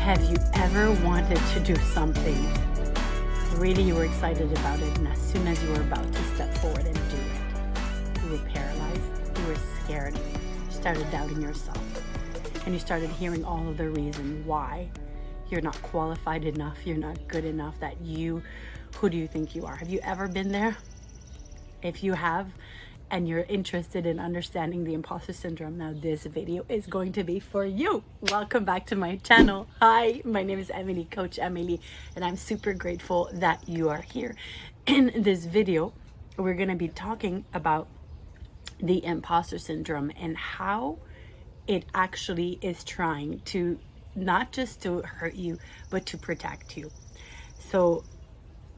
Have you ever wanted to do something, really you were excited about it, and as soon as you were about to step forward and do it, you were paralyzed, you were scared, you started doubting yourself, and you started hearing all of the reasons why you're not qualified enough, you're not good enough, who do you think you are? Have you ever been there? If you have, and you're interested in understanding the imposter syndrome, now this video is going to be for you. Welcome back to my channel. Hi, my name is Emily, Coach Emily, and I'm super grateful that you are here. In this video, we're going to be talking about the imposter syndrome and how it actually is trying to not just to hurt you, but to protect you. So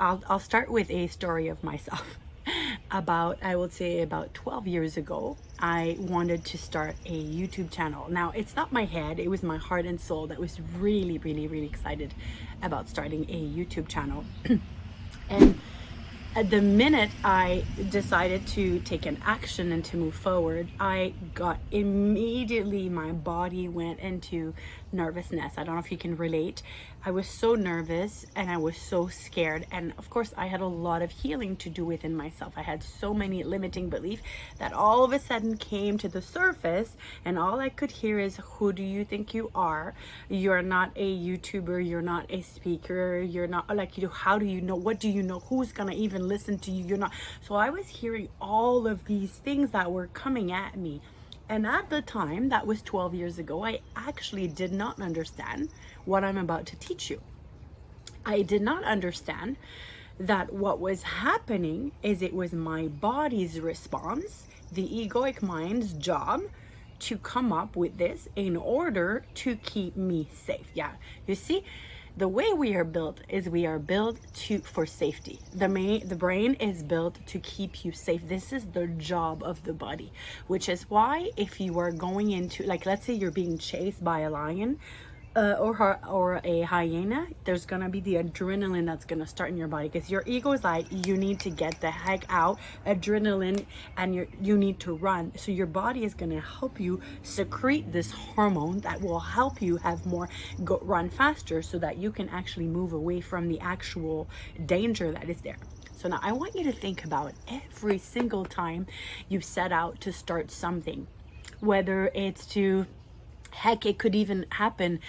I'll start with a story of myself. I would say about 12 years ago, I wanted to start a YouTube channel. Now, it's not my head, it was my heart and soul that was really excited about starting a YouTube channel. And at the minute I decided to take an action and to move forward, I got immediately, my body went into nervousness. I don't know if you can relate. I was so nervous and I was so scared. And of course, I had a lot of healing to do within myself. I had so many limiting beliefs that all of a sudden came to the surface, and all I could hear is, who do you think you are? You're not a YouTuber, you're not a speaker, you're not like, how do you know? What do you know? Who's gonna even listen to you? You're not. So I was hearing all of these things that were coming at me. And at the time, that was 12 years ago, I actually did not understand what I'm about to teach you. I did not understand that what was happening is it was my body's response, the egoic mind's job, to come up with this in order to keep me safe. Yeah, you see, the way we are built is we are built for safety. The brain is built to keep you safe. This is the job of the body, which is why if you are going into, like, let's say you're being chased by a lion or a hyena, there's gonna be the adrenaline that's gonna start in your body, because your ego is like, you need to get the heck out, adrenaline, and you need to run. So your body is gonna help you secrete this hormone that will help you have run faster, so that you can actually move away from the actual danger that is there. So now I want you to think about every single time you set out to start something, whether it's to, heck, it could even happen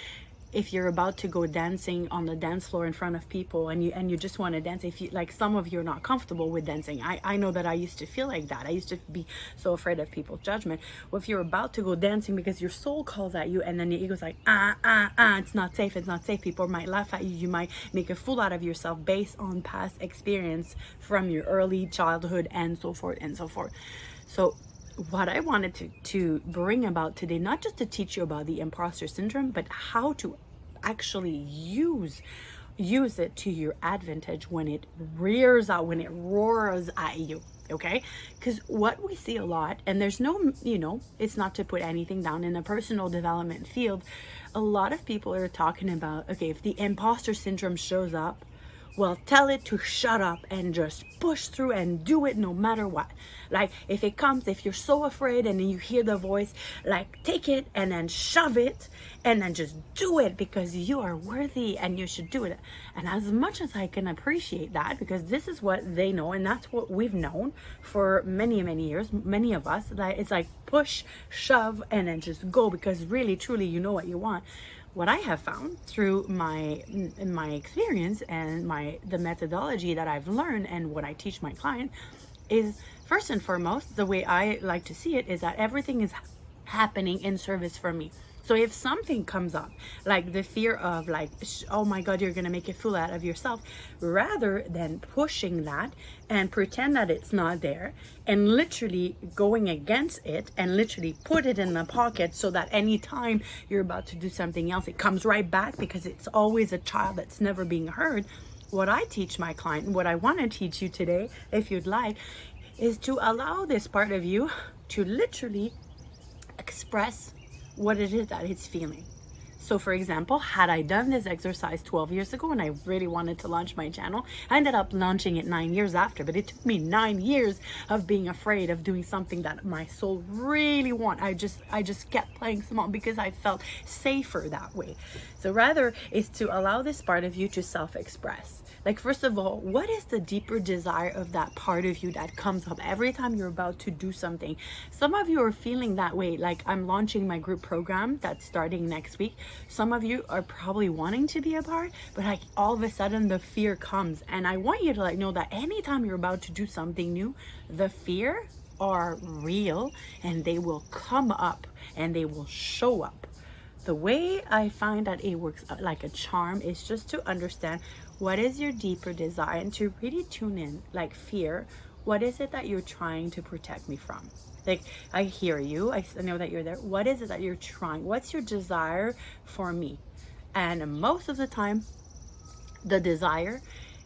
if you're about to go dancing on the dance floor in front of people, and you just want to dance. If you, like, some of you are not comfortable with dancing. I know that I used to feel like that. I used to be so afraid of people's judgment. Well, if you're about to go dancing because your soul calls at you, and then your ego's like, it's not safe, it's not safe. People might laugh at you. You might make a fool out of yourself based on past experience from your early childhood, and so forth and so forth. So what I wanted to bring about today, not just to teach you about the imposter syndrome, but how to actually use it to your advantage when it rears out, when it roars at you, okay? Because what we see a lot, and there's no, it's not to put anything down in the personal development field, a lot of people are talking about, okay, if the imposter syndrome shows up, well, tell it to shut up and just push through and do it no matter what. Like, if it comes, if you're so afraid and then you hear the voice, like, take it and then shove it and then just do it, because you are worthy and you should do it. And as much as I can appreciate that, because this is what they know and that's what we've known for many years, many of us, like, it's like push, shove, and then just go, because really, truly, you know what you want. What I have found through my experience and the methodology that I've learned and what I teach my client is, first and foremost, the way I like to see it is that everything is happening in service for me. So if something comes up, like the fear of, like, oh my God, you're gonna make a fool out of yourself, rather than pushing that and pretend that it's not there and literally going against it and literally put it in the pocket, so that anytime you're about to do something else, it comes right back, because it's always a child that's never being heard. What I teach my client, and what I want to teach you today, if you'd like, is to allow this part of you to literally express what it is that it's feeling. So for example, had I done this exercise 12 years ago and I really wanted to launch my channel, I ended up launching it 9 years after, but it took me 9 years of being afraid of doing something that my soul really want. I just kept playing small because I felt safer that way. So rather is to allow this part of you to self-express. Like, first of all, what is the deeper desire of that part of you that comes up every time you're about to do something? Some of you are feeling that way. Like, I'm launching my group program that's starting next week. Some of you are probably wanting to be a part, but like all of a sudden the fear comes. And I want you to like know that anytime you're about to do something new, the fear are real and they will come up and they will show up. The way I find that it works like a charm is just to understand what is your deeper desire and to really tune in. Like fear, what is it that you're trying to protect me from? Like, I hear you, I know that you're there. What is it that you're trying? What's your desire for me? And most of the time, the desire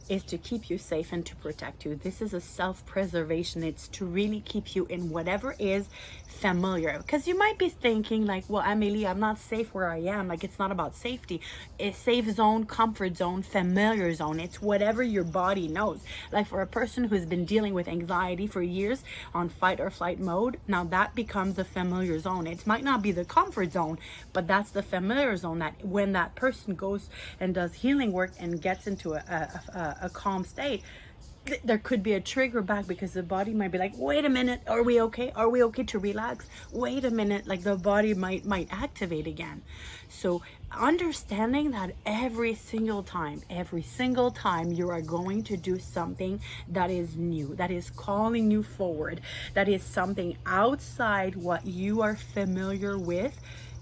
is to keep you safe and to protect you. This is a self-preservation. It's to really keep you in whatever is familiar. Because you might be thinking like, well, Amélie, I'm not safe where I am. Like, it's not about safety. It's safe zone, comfort zone, familiar zone. It's whatever your body knows. Like for a person who's been dealing with anxiety for years on fight or flight mode, now that becomes the familiar zone. It might not be the comfort zone, but that's the familiar zone that when that person goes and does healing work and gets into a calm state, there could be a trigger back because the body might be like, wait a minute, are we okay? Are we okay to relax? Wait a minute, like the body might activate again. So understanding that every single time you are going to do something that is new, that is calling you forward, that is something outside what you are familiar with,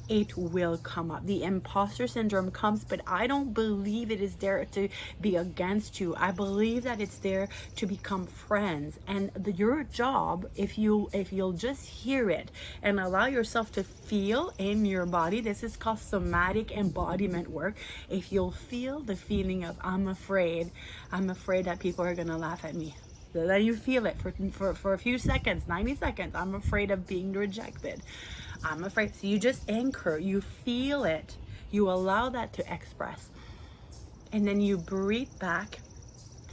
it will come up. The imposter syndrome comes, but I don't believe it is there to be against you. I believe that it's there to become friends. And your job, if you'll just hear it and allow yourself to feel in your body, this is called somatic embodiment work. If you'll feel the feeling of I'm afraid that people are gonna laugh at me. Then you feel it for a few seconds, 90 seconds. I'm afraid of being rejected. I'm afraid. So you just anchor, you feel it, you allow that to express, and then you breathe back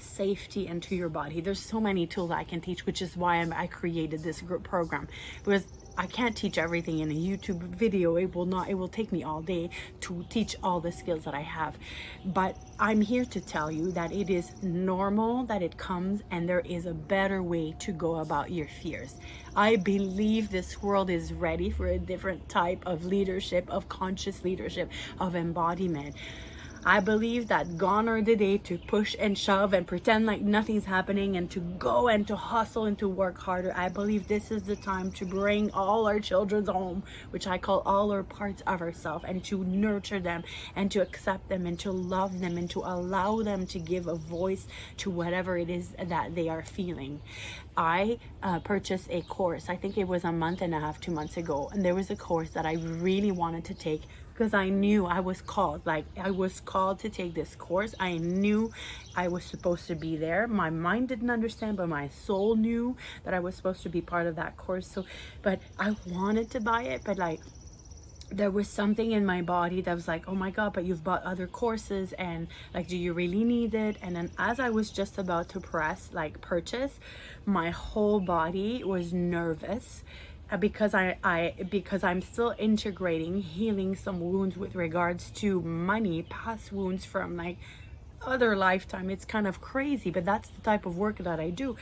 safety into your body. There's so many tools I can teach, which is why I created this group program, because I can't teach everything in a YouTube video. It will take me all day to teach all the skills that I have. But I'm here to tell you that it is normal that it comes, and there is a better way to go about your fears. I believe this world is ready for a different type of leadership, of conscious leadership, of embodiment. I believe that gone are the day to push and shove and pretend like nothing's happening and to go and to hustle and to work harder. I believe this is the time to bring all our children home, which I call all our parts of ourselves, and to nurture them and to accept them and to love them and to allow them to give a voice to whatever it is that they are feeling. I purchased a course, I think it was a month and a half, 2 months ago, and there was a course that I really wanted to take because I knew I was called. Like, I was called to take this course. I knew I was supposed to be there. My mind didn't understand, but my soul knew that I was supposed to be part of that course. So, but I wanted to buy it, but like, there was something in my body that was like, oh my God, but you've bought other courses, and like, do you really need it? And then as I was just about to purchase, my whole body was nervous because I'm still integrating, healing some wounds with regards to money, past wounds from like other lifetime. It's kind of crazy, but that's the type of work that I do.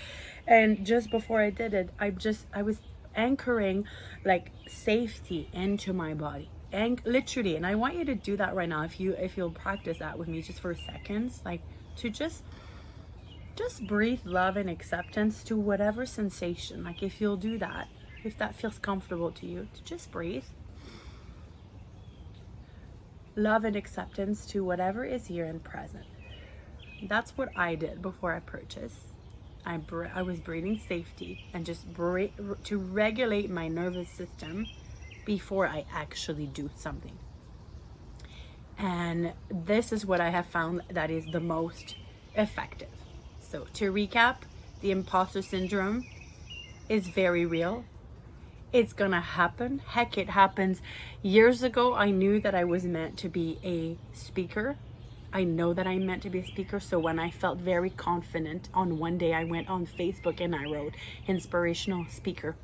And just before I did it, I was anchoring like safety into my body, and literally. And I want you to do that right now. If you'll practice that with me just for seconds, like to just breathe love and acceptance to whatever sensation. Like, if you'll do that, if that feels comfortable to you, to just breathe love and acceptance to whatever is here and present. That's what I did before I purchased. I was breathing safety and just to regulate my nervous system before I actually do something. And this is what I have found that is the most effective. So to recap, the imposter syndrome is very real. It's gonna happen. Heck, it happens. Years ago, I knew that I was meant to be a speaker. I know that I'm meant to be a speaker. So when I felt very confident, on one day I went on Facebook and I wrote inspirational speaker.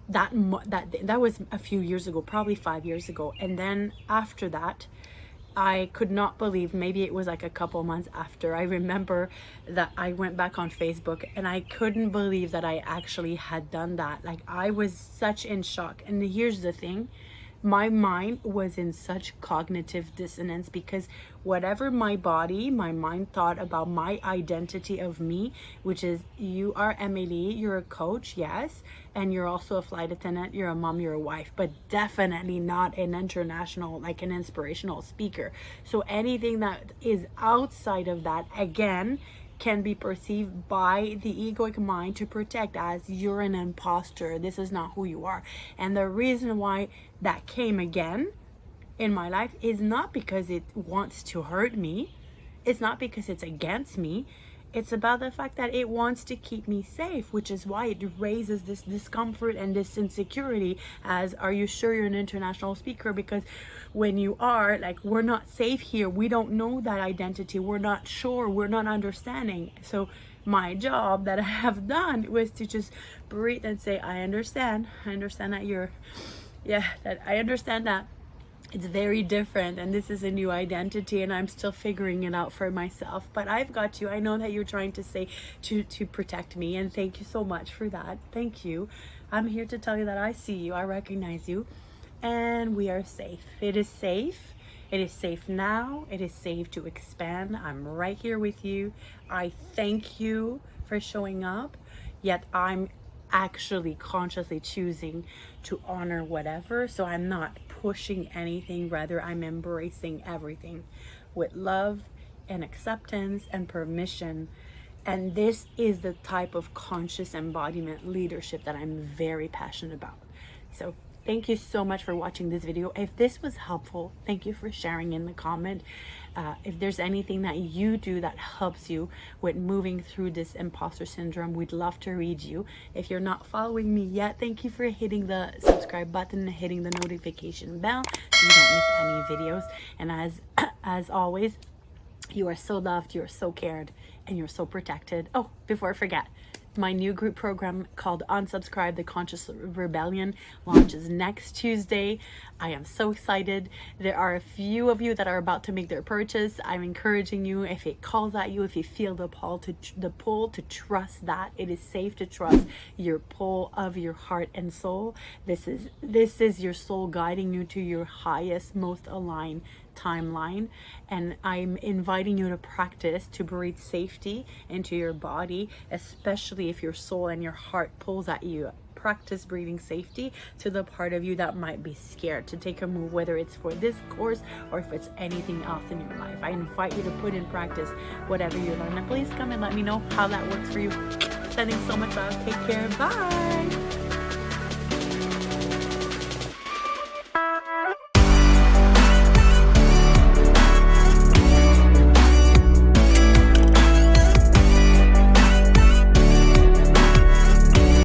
That was a few years ago, probably 5 years ago. And then after that, I could not believe, maybe it was like a couple months after, I remember that I went back on Facebook and I couldn't believe that I actually had done that. Like, I was such in shock. And here's the thing, my mind was in such cognitive dissonance, because whatever my mind thought about my identity of me, which is, you are Emily, you're a coach, yes, and you're also a flight attendant, you're a mom, you're a wife, but definitely not an international, like an inspirational speaker. So anything that is outside of that, again, can be perceived by the egoic mind to protect as you're an imposter. This is not who you are. And the reason why that came again in my life is not because it wants to hurt me. It's not because it's against me. It's about the fact that it wants to keep me safe, which is why it raises this discomfort and this insecurity as, are you sure you're an international speaker? Because when you are, like, we're not safe here. We don't know that identity. We're not sure. We're not understanding. So my job that I have done was to just breathe and say, I understand. I understand that I understand that it's very different and this is a new identity and I'm still figuring it out for myself, but I've got you. I know that you're trying to say to protect me, and thank you so much for that. Thank you. I'm here to tell you that I see you, I recognize you, and we are safe. It is safe. It is safe now. It is safe to expand. I'm right here with you. I thank you for showing up, yet I'm actually consciously choosing to honor whatever. So I'm not pushing anything, rather I'm embracing everything with love and acceptance and permission. And this is the type of conscious embodiment leadership that I'm very passionate about. So thank you so much for watching this video. If this was helpful, thank you for sharing in the comment. If there's anything that you do that helps you with moving through this imposter syndrome, we'd love to read you. If you're not following me yet, thank you for hitting the subscribe button and hitting the notification bell so you don't miss any videos. And as always, you are so loved, you're so cared, and you're so protected. Oh, before I forget, my new group program called Unsubscribe, The Conscious Rebellion launches next Tuesday. I am so excited. There are a few of you that are about to make their purchase. I'm encouraging you, if it calls at you, if you feel the pull to trust that it is safe to trust your pull of your heart and soul. This is your soul guiding you to your highest, most aligned timeline, and I'm inviting you to practice to breathe safety into your body, especially if your soul and your heart pulls at you. Practice breathing safety to the part of you that might be scared to take a move, whether it's for this course or if it's anything else in your life. I invite you to put in practice whatever you learn, and please come and let me know how that works for you. Sending so much love. Take care. Bye.